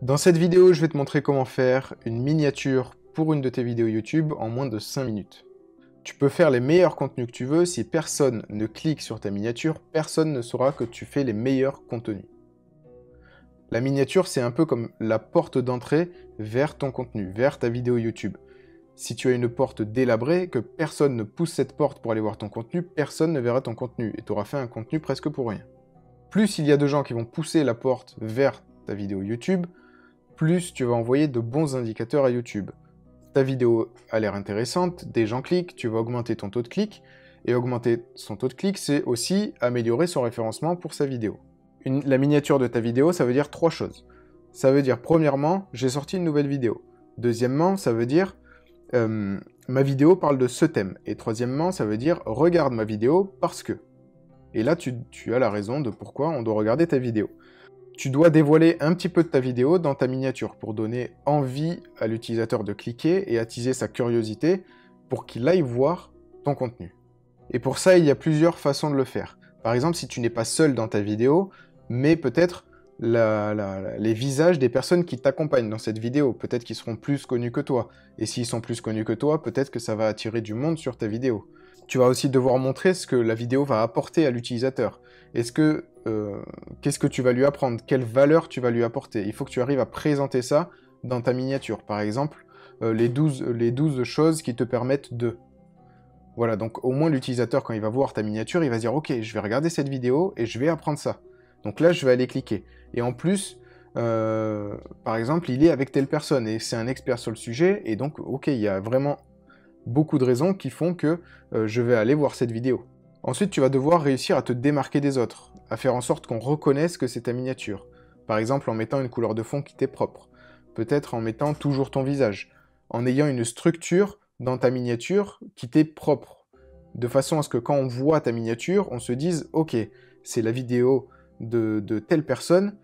Dans cette vidéo, je vais te montrer comment faire une miniature pour une de tes vidéos YouTube en moins de 5 minutes. Tu peux faire les meilleurs contenus que tu veux, si personne ne clique sur ta miniature, personne ne saura que tu fais les meilleurs contenus. La miniature, c'est un peu comme la porte d'entrée vers ton contenu, vers ta vidéo YouTube. Si tu as une porte délabrée, que personne ne pousse cette porte pour aller voir ton contenu, personne ne verra ton contenu et tu auras fait un contenu presque pour rien. Plus il y a de gens qui vont pousser la porte vers ta vidéo YouTube, plus tu vas envoyer de bons indicateurs à YouTube. Ta vidéo a l'air intéressante, des gens cliquent, tu vas augmenter ton taux de clic, et augmenter son taux de clic, c'est aussi améliorer son référencement pour sa vidéo. La miniature de ta vidéo, ça veut dire 3 choses. Ça veut dire, premièrement, j'ai sorti une nouvelle vidéo. Deuxièmement, ça veut dire, ma vidéo parle de ce thème. Et troisièmement, ça veut dire, regarde ma vidéo parce que. Et là, tu as la raison de pourquoi on doit regarder ta vidéo. Tu dois dévoiler un petit peu de ta vidéo dans ta miniature pour donner envie à l'utilisateur de cliquer et attiser sa curiosité pour qu'il aille voir ton contenu. Et pour ça, il y a plusieurs façons de le faire. Par exemple, si tu n'es pas seul dans ta vidéo, mais peut-être les visages des personnes qui t'accompagnent dans cette vidéo. Peut-être qu'ils seront plus connus que toi. Et s'ils sont plus connus que toi, peut-être que ça va attirer du monde sur ta vidéo. Tu vas aussi devoir montrer ce que la vidéo va apporter à l'utilisateur. Qu'est-ce que tu vas lui apprendre? Quelle valeur tu vas lui apporter? Il faut que tu arrives à présenter ça dans ta miniature. Par exemple, les 12 choses qui te permettent de... Voilà, donc au moins l'utilisateur, quand il va voir ta miniature, il va se dire « Ok, je vais regarder cette vidéo et je vais apprendre ça. » Donc là, je vais aller cliquer. Et en plus, par exemple, il est avec telle personne et c'est un expert sur le sujet. Et donc, ok, il y a vraiment beaucoup de raisons qui font que je vais aller voir cette vidéo. Ensuite, tu vas devoir réussir à te démarquer des autres, à faire en sorte qu'on reconnaisse que c'est ta miniature. Par exemple, en mettant une couleur de fond qui t'est propre. Peut-être en mettant toujours ton visage. En ayant une structure dans ta miniature qui t'est propre. De façon à ce que quand on voit ta miniature, on se dise « Ok, c'est la vidéo de telle personne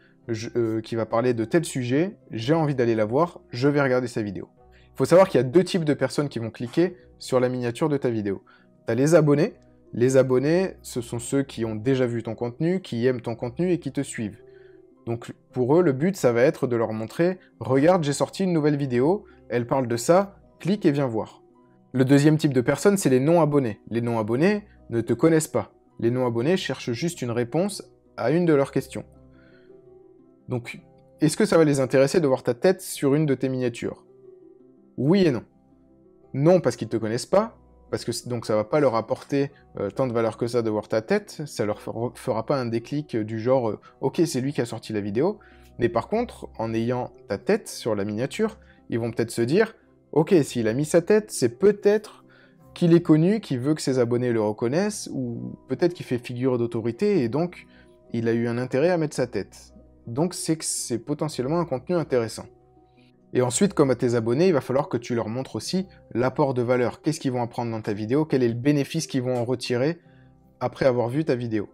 qui va parler de tel sujet, j'ai envie d'aller la voir, je vais regarder sa vidéo. » Il faut savoir qu'il y a deux types de personnes qui vont cliquer sur la miniature de ta vidéo. Tu as les abonnés. Les abonnés, ce sont ceux qui ont déjà vu ton contenu, qui aiment ton contenu et qui te suivent. Donc pour eux, le but, ça va être de leur montrer « Regarde, j'ai sorti une nouvelle vidéo, elle parle de ça, clique et viens voir. » Le deuxième type de personnes, c'est les non-abonnés. Les non-abonnés ne te connaissent pas. Les non-abonnés cherchent juste une réponse à une de leurs questions. Donc, est-ce que ça va les intéresser de voir ta tête sur une de tes miniatures? Oui et non. Non, parce qu'ils ne te connaissent pas, parce que donc ça va pas leur apporter tant de valeur que ça de voir ta tête, ça leur fera pas un déclic du genre ok, c'est lui qui a sorti la vidéo, mais par contre, en ayant ta tête sur la miniature, ils vont peut-être se dire ok, s'il a mis sa tête, c'est peut-être qu'il est connu, qu'il veut que ses abonnés le reconnaissent, ou peut-être qu'il fait figure d'autorité, et donc il a eu un intérêt à mettre sa tête. Donc c'est que c'est potentiellement un contenu intéressant. Et ensuite, comme à tes abonnés, il va falloir que tu leur montres aussi l'apport de valeur. Qu'est-ce qu'ils vont apprendre dans ta vidéo? Quel est le bénéfice qu'ils vont en retirer après avoir vu ta vidéo?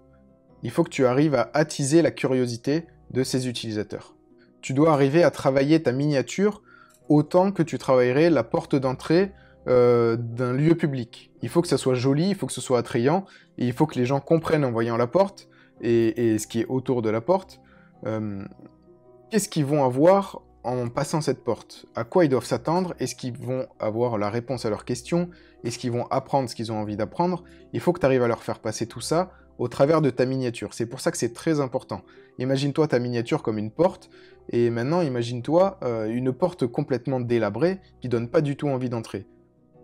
Il faut que tu arrives à attiser la curiosité de ces utilisateurs. Tu dois arriver à travailler ta miniature autant que tu travaillerais la porte d'entrée d'un lieu public. Il faut que ça soit joli, il faut que ce soit attrayant, et il faut que les gens comprennent en voyant la porte et ce qui est autour de la porte. Qu'est-ce qu'ils vont avoir en passant cette porte? À quoi ils doivent s'attendre? Est-ce qu'ils vont avoir la réponse à leurs questions? Est-ce qu'ils vont apprendre ce qu'ils ont envie d'apprendre? Il faut que tu arrives à leur faire passer tout ça au travers de ta miniature. C'est pour ça que c'est très important. Imagine-toi ta miniature comme une porte, et maintenant imagine-toi une porte complètement délabrée qui donne pas du tout envie d'entrer.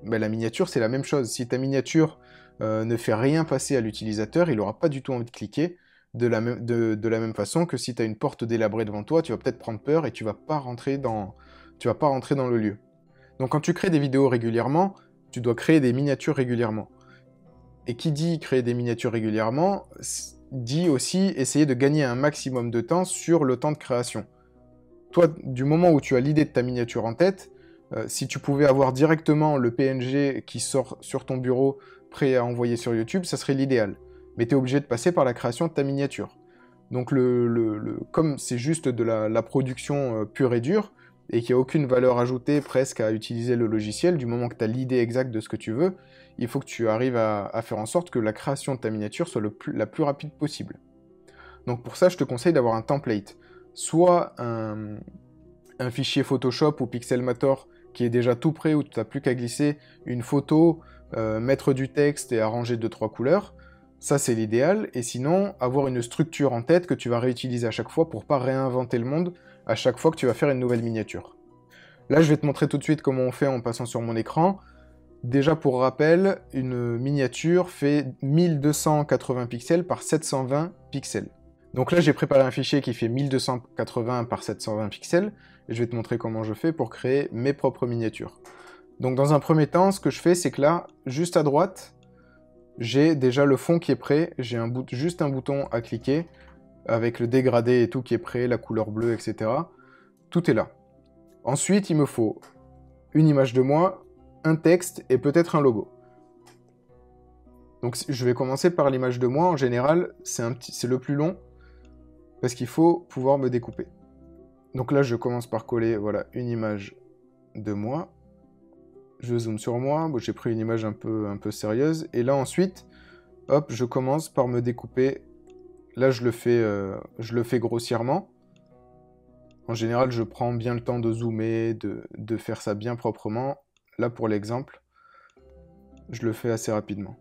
Ben, la miniature, c'est la même chose. Si ta miniature ne fait rien passer à l'utilisateur, il n'aura pas du tout envie de cliquer. De la même façon que si tu as une porte délabrée devant toi, tu vas peut-être prendre peur et tu vas pas rentrer dans le lieu. Donc quand tu crées des vidéos régulièrement, tu dois créer des miniatures régulièrement. Et qui dit créer des miniatures régulièrement, dit aussi essayer de gagner un maximum de temps sur le temps de création. Toi, du moment où tu as l'idée de ta miniature en tête, si tu pouvais avoir directement le PNG qui sort sur ton bureau prêt à envoyer sur YouTube, ça serait l'idéal. Mais tu es obligé de passer par la création de ta miniature. Donc comme c'est juste de la production pure et dure, et qu'il n'y a aucune valeur ajoutée presque à utiliser le logiciel, du moment que tu as l'idée exacte de ce que tu veux, il faut que tu arrives à faire en sorte que la création de ta miniature soit la plus rapide possible. Donc pour ça, je te conseille d'avoir un template. Soit un fichier Photoshop ou Pixelmator qui est déjà tout prêt, où tu n'as plus qu'à glisser une photo, mettre du texte et arranger 2-3 couleurs. Ça, c'est l'idéal. Et sinon, avoir une structure en tête que tu vas réutiliser à chaque fois pour pas réinventer le monde à chaque fois que tu vas faire une nouvelle miniature. Là, je vais te montrer tout de suite comment on fait en passant sur mon écran. Déjà, pour rappel, une miniature fait 1280 pixels par 720 pixels. Donc là, j'ai préparé un fichier qui fait 1280 par 720 pixels, et je vais te montrer comment je fais pour créer mes propres miniatures. Donc dans un premier temps, ce que je fais, c'est que là, juste à droite, j'ai déjà le fond qui est prêt, j'ai juste un bouton à cliquer, avec le dégradé et tout qui est prêt, la couleur bleue, etc. Tout est là. Ensuite, il me faut une image de moi, un texte et peut-être un logo. Donc je vais commencer par l'image de moi. En général, c'est le plus long parce qu'il faut pouvoir me découper. Donc là, je commence par coller voilà, une image de moi. Je zoome sur moi. Bon, j'ai pris une image un peu sérieuse. Et là, ensuite, hop, je commence par me découper. Là, je le fais grossièrement. En général, je prends bien le temps de zoomer, de faire ça bien proprement. Là, pour l'exemple, je le fais assez rapidement.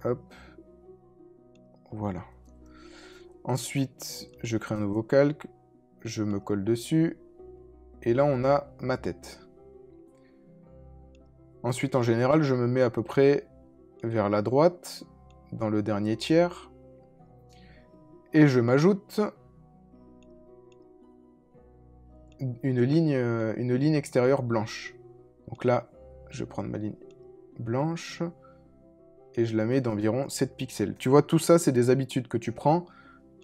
Hop. Voilà. Ensuite, je crée un nouveau calque. Je me colle dessus. Et là, on a ma tête. Ensuite, en général, je me mets à peu près vers la droite, dans le dernier tiers. Et je m'ajoute une ligne extérieure blanche. Donc là, je vais prendre ma ligne blanche et je la mets d'environ 7 pixels. Tu vois, tout ça, c'est des habitudes que tu prends.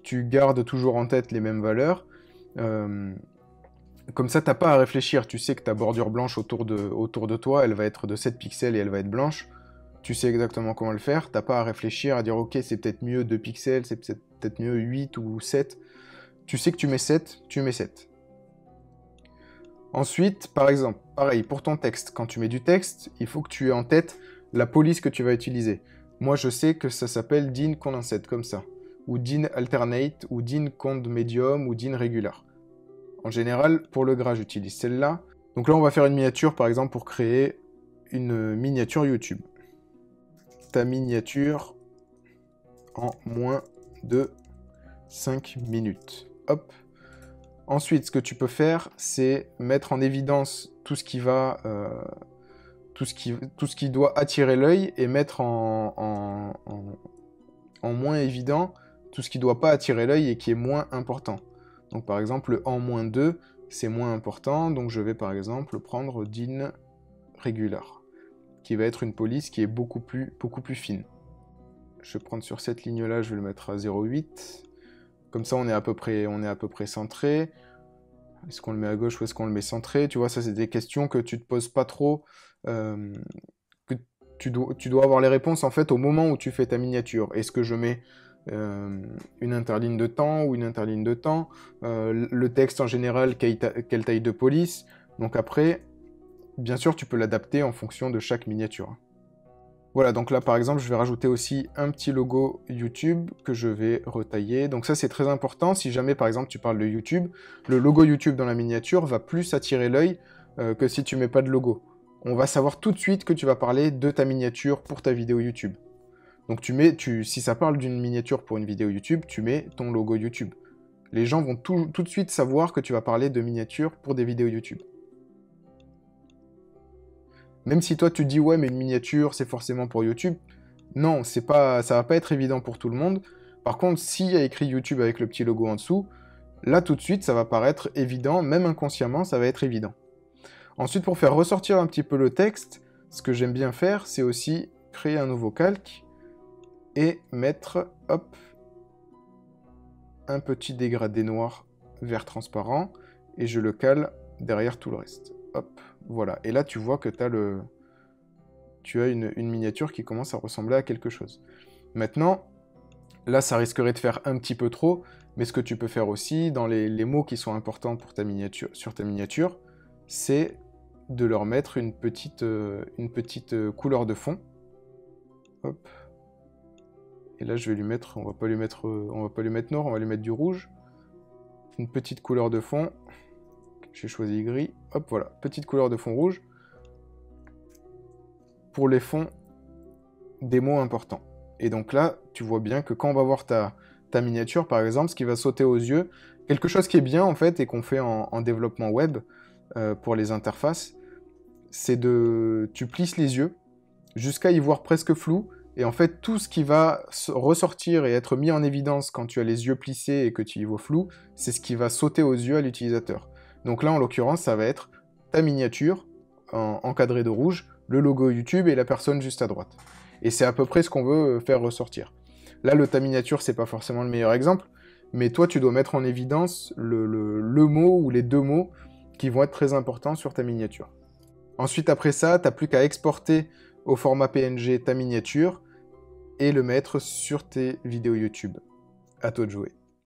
Tu gardes toujours en tête les mêmes valeurs. Comme ça, t'as pas à réfléchir. Tu sais que ta bordure blanche autour de toi, elle va être de 7 pixels et elle va être blanche. Tu sais exactement comment le faire. T'as pas à réfléchir, à dire ok, c'est peut-être mieux 2 pixels, c'est peut-être mieux 8 ou 7. Tu sais que tu mets 7, tu mets 7. Ensuite, par exemple, pareil, pour ton texte, quand tu mets du texte, il faut que tu aies en tête la police que tu vas utiliser. Moi, je sais que ça s'appelle DIN Condensed, comme ça. Ou DIN Alternate, ou DIN Cond Medium, ou DIN Regular. En général, pour le gras, j'utilise celle-là. Donc là, on va faire une miniature, par exemple, pour créer une miniature YouTube. Ta miniature en moins de 5 minutes. Hop. Ensuite, ce que tu peux faire, c'est mettre en évidence tout ce qui va, tout ce qui doit attirer l'œil et mettre en moins évident tout ce qui ne doit pas attirer l'œil et qui est moins important. Donc par exemple, le en moins 2, c'est moins important, donc je vais par exemple prendre DIN Regular, qui va être une police qui est beaucoup plus fine. Je vais prendre sur cette ligne-là, je vais le mettre à 0,8. Comme ça, on est à peu près centré. Est-ce qu'on le met à gauche ou est-ce qu'on le met centré? Tu vois, ça, c'est des questions que tu te poses pas trop. Que tu dois avoir les réponses, en fait, au moment où tu fais ta miniature. Est-ce que je mets une interligne de temps ou une interligne de temps? Le texte, en général, quelle taille de police? Donc après, bien sûr, tu peux l'adapter en fonction de chaque miniature. Voilà, donc là par exemple, je vais rajouter aussi un petit logo YouTube que je vais retailler. Donc ça c'est très important, si jamais par exemple tu parles de YouTube, le logo YouTube dans la miniature va plus attirer l'œil que si tu mets pas de logo. On va savoir tout de suite que tu vas parler de ta miniature pour ta vidéo YouTube. Donc si ça parle d'une miniature pour une vidéo YouTube, tu mets ton logo YouTube. Les gens vont tout de suite savoir que tu vas parler de miniature pour des vidéos YouTube. Même si toi tu dis ouais mais une miniature c'est forcément pour YouTube, non, ça va pas être évident pour tout le monde. Par contre, s'il y a écrit YouTube avec le petit logo en dessous, là tout de suite ça va paraître évident, même inconsciemment ça va être évident. Ensuite, pour faire ressortir un petit peu le texte, ce que j'aime bien faire, c'est aussi créer un nouveau calque et mettre, hop, un petit dégradé noir vert transparent et je le cale derrière tout le reste. Hop, voilà. Et là, tu vois que tu as une miniature qui commence à ressembler à quelque chose. Maintenant, là, ça risquerait de faire un petit peu trop, mais ce que tu peux faire aussi, dans les mots qui sont importants pour ta miniature, sur ta miniature, c'est de leur mettre une petite couleur de fond. Hop. Et là, je vais lui mettre, on va pas lui mettre noir, on va lui mettre du rouge. Une petite couleur de fond. J'ai choisi gris. Hop, voilà, petite couleur de fond rouge. Pour les fonds des mots importants. Et donc là, tu vois bien que quand on va voir ta miniature, par exemple, ce qui va sauter aux yeux, quelque chose qui est bien, en fait, et qu'on fait en développement web, pour les interfaces, c'est tu plisses les yeux, jusqu'à y voir presque flou, et en fait, tout ce qui va ressortir et être mis en évidence quand tu as les yeux plissés et que tu y vois flou, c'est ce qui va sauter aux yeux à l'utilisateur. Donc là, en l'occurrence, ça va être ta miniature, encadrée de rouge, le logo YouTube et la personne juste à droite. Et c'est à peu près ce qu'on veut faire ressortir. Là, ta miniature, c'est pas forcément le meilleur exemple, mais toi, tu dois mettre en évidence le mot ou les deux mots qui vont être très importants sur ta miniature. Ensuite, après ça, tu n'as plus qu'à exporter au format PNG ta miniature et le mettre sur tes vidéos YouTube. À toi de jouer.